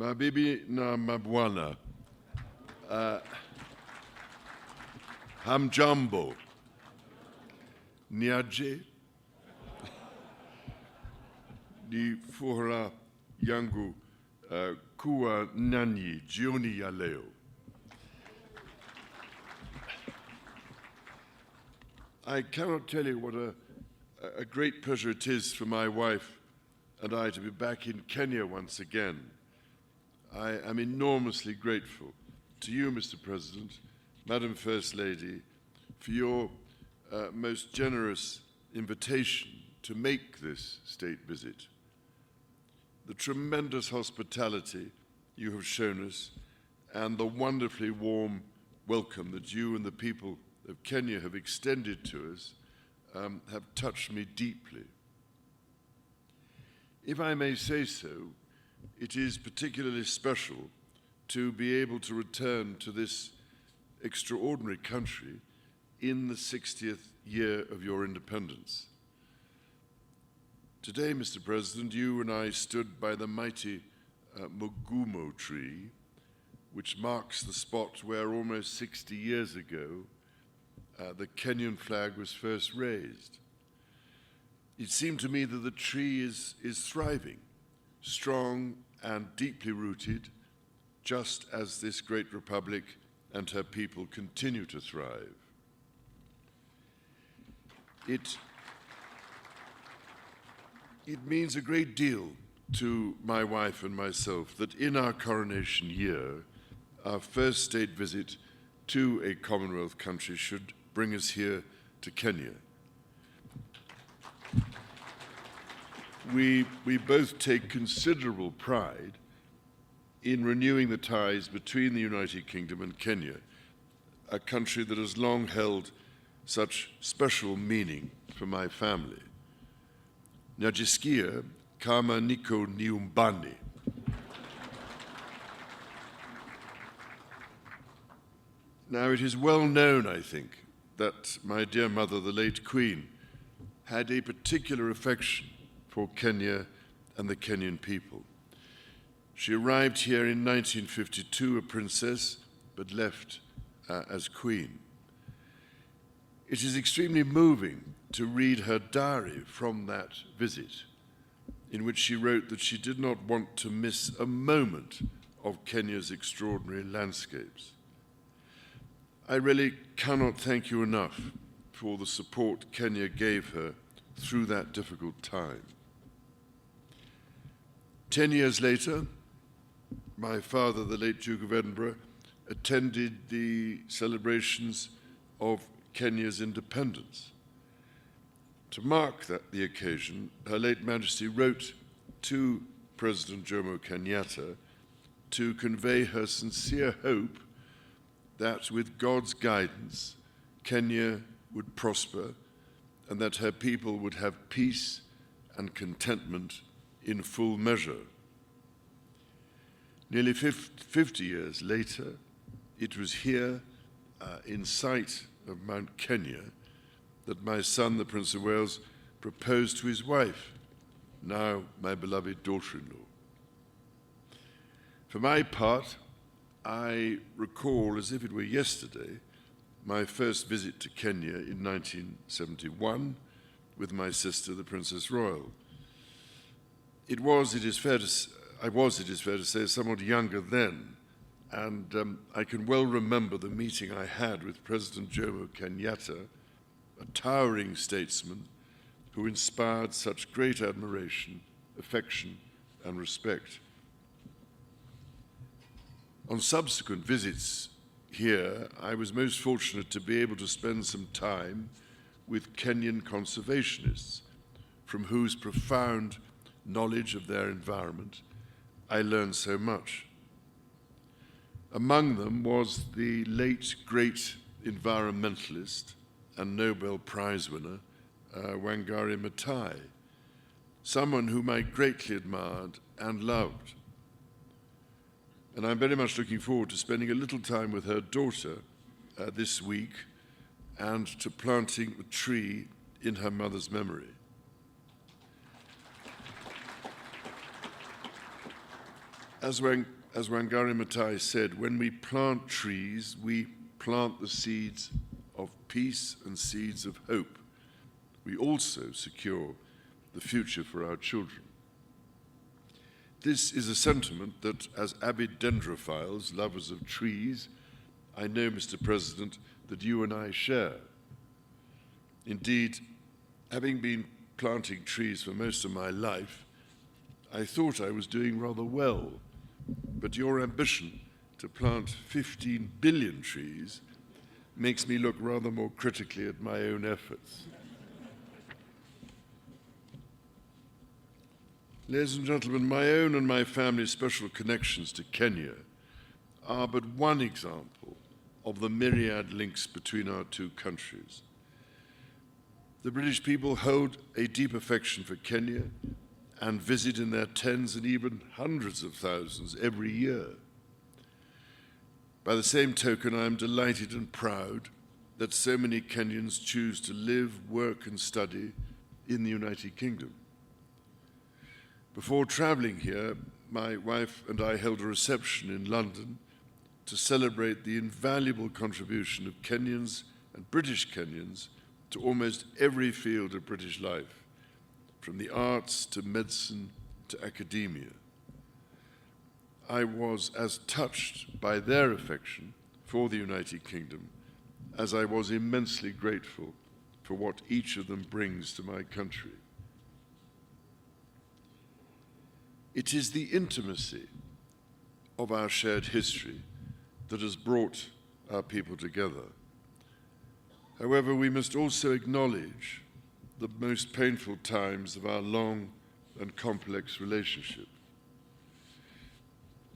Mabibi na mabwana. Hamjambo. Niaje. Ni furaha yangu kuwa nanyi jioni ya leo. I cannot tell you what a great pleasure it is for my wife and I to be back in Kenya once again. I am enormously grateful to you, Mr. President, Madam First Lady, for your most generous invitation to make this state visit. The tremendous hospitality you have shown us and the wonderfully warm welcome that you and the people of Kenya have extended to us have touched me deeply. If I may say so, it is particularly special to be able to return to this extraordinary country in the 60th year of your independence. Today, Mr. President, you and I stood by the mighty Mugumo tree, which marks the spot where almost 60 years ago the Kenyan flag was first raised. It seemed to me that the tree is thriving, strong and deeply rooted, just as this great republic and her people continue to thrive. It means a great deal to my wife and myself that in our coronation year, our first state visit to a Commonwealth country should bring us here to Kenya. We both take considerable pride in renewing the ties between the United Kingdom and Kenya, a country that has long held such special meaning for my family. Najisikia kama niko nyumbani. Now, it is well known, I think, that my dear mother, the late Queen, had a particular affection for Kenya and the Kenyan people. She arrived here in 1952 a princess, but left as Queen. It is extremely moving to read her diary from that visit, in which she wrote that she did not want to miss a moment of Kenya's extraordinary landscapes. I really cannot thank you enough for the support Kenya gave her through that difficult time. 10 years later, my father, the late Duke of Edinburgh, attended the celebrations of Kenya's independence. To mark the occasion, Her late Majesty wrote to President Jomo Kenyatta to convey her sincere hope that with God's guidance, Kenya would prosper and that her people would have peace and contentment in full measure. Nearly 50 years later, it was here in sight of Mount Kenya that my son, the Prince of Wales, proposed to his wife, now my beloved daughter-in-law. For my part, I recall as if it were yesterday my first visit to Kenya in 1971 with my sister, the Princess Royal. I was, it is fair to say, somewhat younger then, and I can well remember the meeting I had with President Jomo Kenyatta, a towering statesman who inspired such great admiration, affection, and respect. On subsequent visits here, I was most fortunate to be able to spend some time with Kenyan conservationists, from whose profound knowledge of their environment I learned so much. Among them was the late great environmentalist and Nobel Prize winner, Wangari Maathai, someone whom I greatly admired and loved. And I'm very much looking forward to spending a little time with her daughter this week and to planting the tree in her mother's memory. As Wangari Maathai said, when we plant trees, we plant the seeds of peace and seeds of hope. We also secure the future for our children. This is a sentiment that, as avid dendrophiles, lovers of trees, I know, Mr. President, that you and I share. Indeed, having been planting trees for most of my life, I thought I was doing rather well. But your ambition to plant 15 billion trees makes me look rather more critically at my own efforts. Ladies and gentlemen, my own and my family's special connections to Kenya are but one example of the myriad links between our two countries. The British people hold a deep affection for Kenya and visit in their tens and even hundreds of thousands every year. By the same token, I am delighted and proud that so many Kenyans choose to live, work, and study in the United Kingdom. Before traveling here, my wife and I held a reception in London to celebrate the invaluable contribution of Kenyans and British Kenyans to almost every field of British life, from the arts to medicine to academia. I was as touched by their affection for the United Kingdom as I was immensely grateful for what each of them brings to my country. It is the intimacy of our shared history that has brought our people together. However, we must also acknowledge the most painful times of our long and complex relationship.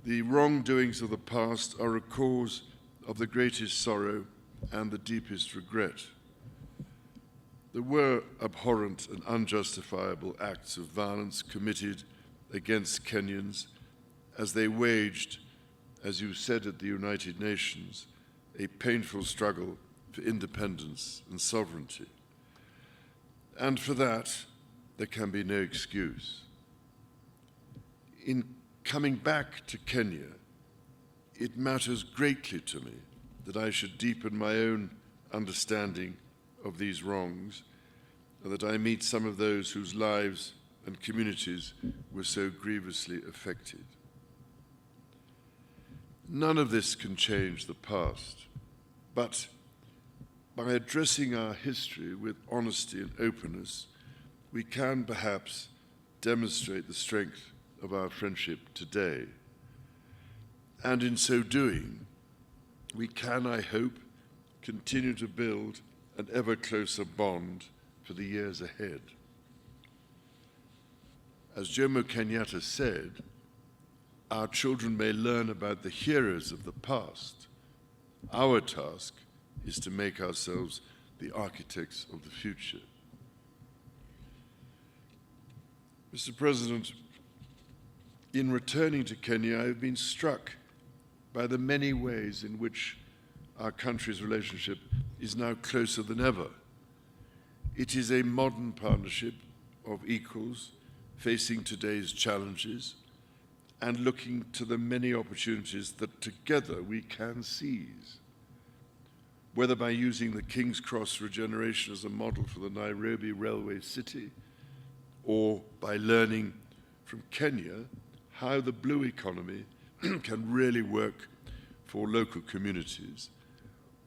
The wrongdoings of the past are a cause of the greatest sorrow and the deepest regret. There were abhorrent and unjustifiable acts of violence committed against Kenyans as they waged, as you said at the United Nations, a painful struggle for independence and sovereignty. And for that, there can be no excuse. In coming back to Kenya, it matters greatly to me that I should deepen my own understanding of these wrongs and that I meet some of those whose lives and communities were so grievously affected. None of this can change the past, but by addressing our history with honesty and openness, we can perhaps demonstrate the strength of our friendship today. And in so doing, we can, I hope, continue to build an ever closer bond for the years ahead. As Jomo Kenyatta said, our children may learn about the heroes of the past. Our task is to make ourselves the architects of the future. Mr. President, in returning to Kenya, I have been struck by the many ways in which our country's relationship is now closer than ever. It is a modern partnership of equals facing today's challenges and looking to the many opportunities that together we can seize. Whether by using the King's Cross regeneration as a model for the Nairobi Railway City, or by learning from Kenya how the blue economy can really work for local communities.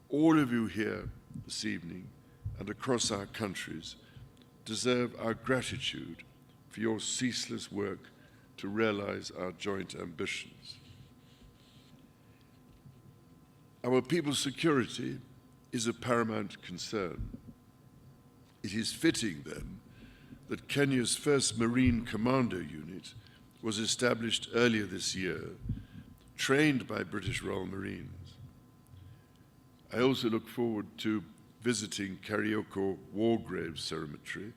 All of you here this evening and across our countries deserve our gratitude for your ceaseless work to realize our joint ambitions. Our people's security is a paramount concern. It is fitting, then, that Kenya's first Marine Commando Unit was established earlier this year, trained by British Royal Marines. I also look forward to visiting Karioko War Graves Cemetery,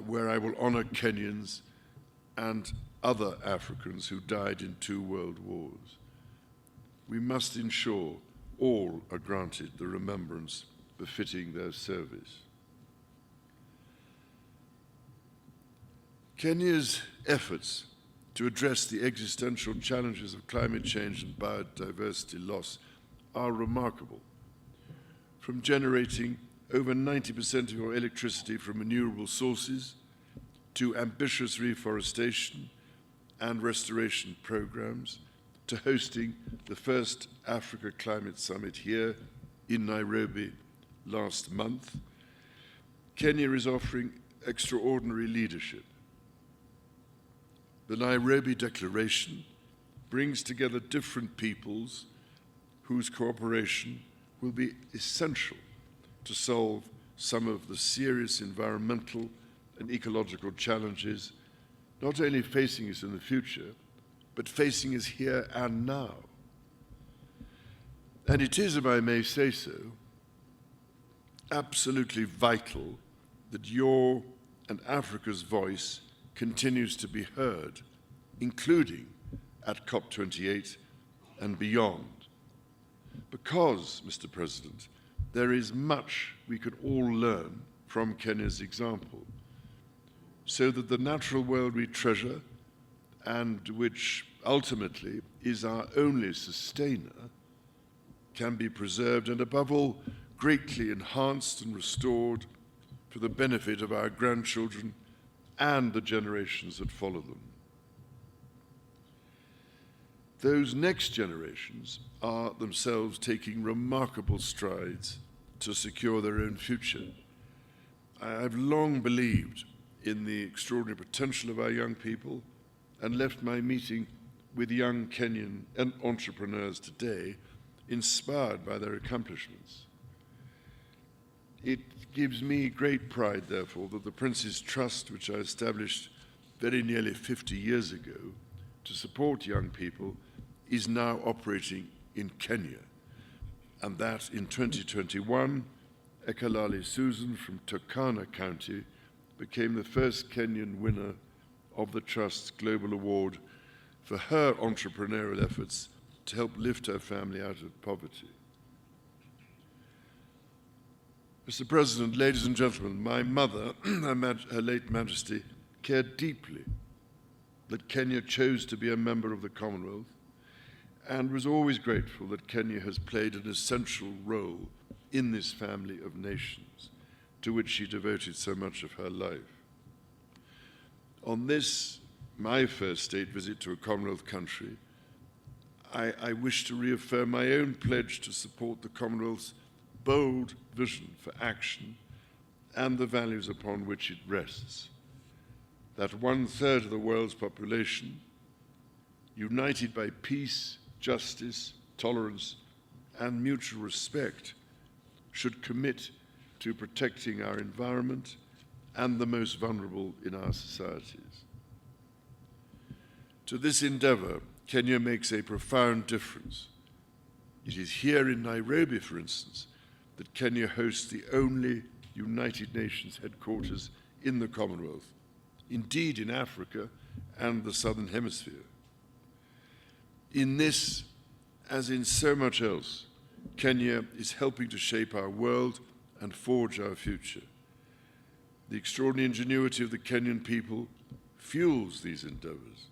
where I will honor Kenyans and other Africans who died in 2 world wars. We must ensure all are granted the remembrance befitting their service. Kenya's efforts to address the existential challenges of climate change and biodiversity loss are remarkable. From generating over 90% of your electricity from renewable sources to ambitious reforestation and restoration programs, to hosting the first Africa Climate Summit here in Nairobi last month, Kenya is offering extraordinary leadership. The Nairobi Declaration brings together different peoples whose cooperation will be essential to solve some of the serious environmental and ecological challenges not only facing us in the future, but facing us here and now. And it is, if I may say so, absolutely vital that your and Africa's voice continues to be heard, including at COP28 and beyond. Because, Mr. President, there is much we could all learn from Kenya's example, so that the natural world we treasure, and which ultimately is our only sustainer, can be preserved and above all greatly enhanced and restored for the benefit of our grandchildren and the generations that follow them. Those next generations are themselves taking remarkable strides to secure their own future. I've long believed in the extraordinary potential of our young people and left my meeting with young Kenyan entrepreneurs today inspired by their accomplishments. It gives me great pride, therefore, that the Prince's Trust, which I established very nearly 50 years ago to support young people, is now operating in Kenya, and that in 2021, Ekalali Susan from Turkana County became the first Kenyan winner of the Trust's Global Award for her entrepreneurial efforts to help lift her family out of poverty. Mr. President, ladies and gentlemen, my mother, Her late Majesty, cared deeply that Kenya chose to be a member of the Commonwealth and was always grateful that Kenya has played an essential role in this family of nations to which she devoted so much of her life. On this, my first state visit to a Commonwealth country, I wish to reaffirm my own pledge to support the Commonwealth's bold vision for action and the values upon which it rests. That 1/3 of the world's population, united by peace, justice, tolerance, and mutual respect, should commit to protecting our environment and the most vulnerable in our societies. To this endeavor, Kenya makes a profound difference. It is here in Nairobi, for instance, that Kenya hosts the only United Nations headquarters in the Commonwealth, indeed in Africa and the Southern Hemisphere. In this, as in so much else, Kenya is helping to shape our world and forge our future. The extraordinary ingenuity of the Kenyan people fuels these endeavors.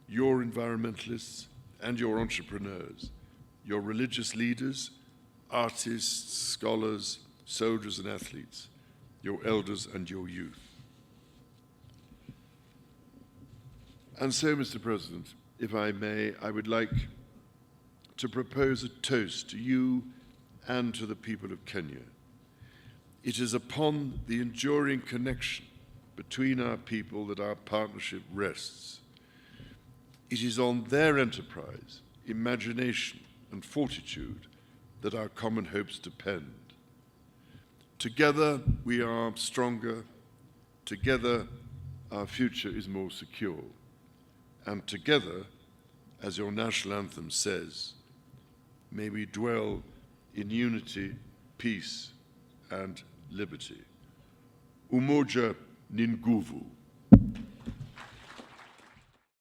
Your environmentalists and your entrepreneurs, your religious leaders, artists, scholars, soldiers and athletes, your elders and your youth. And so, Mr. President, if I may, I would like to propose a toast to you and to the people of Kenya. It is upon the enduring connection between our people that our partnership rests. It is on their enterprise, imagination, and fortitude that our common hopes depend. Together we are stronger, together our future is more secure, and together, as your national anthem says, may we dwell in unity, peace, and liberty. Umoja ni nguvu.